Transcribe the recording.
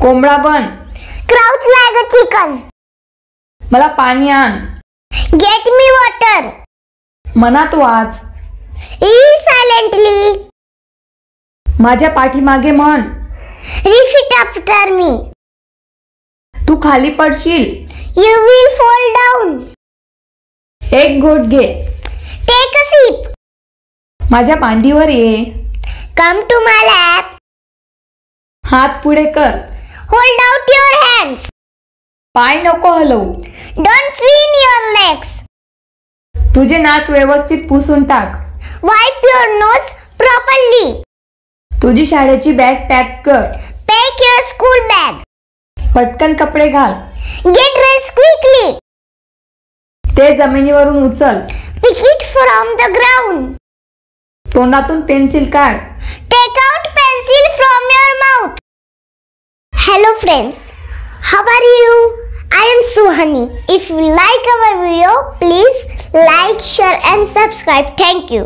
कोंबडा बन. Crouch like a chicken. मला पाणी आण. Get me water. मनात वाच. Read silently. माझ्या पाठीमागे म्हण. Repeat after me. तू खाली पडशील. You will fall down. एक घोट घे. Take a sip. माझ्या मांडीवर ये. Come to my lap. हात पुढे कर. Hold out your hands. पाय नको हलवू. Don't swing your legs. तुझे नाक व्यवस्थित पुसून टाक. Wipe your nose properly. तुझी शाळेची बॅग पॅक कर. Pack your school bag. पटकन कपडे घाल. Get dressed quickly. ते जमिनीवरून उचल. Pick it from the ground. तोंडातून पेन्सिल काढ. Take out pencil from your mouth. Hello friends, how are you? I am Suhani. If you like our video, please like, share and subscribe. Thank you.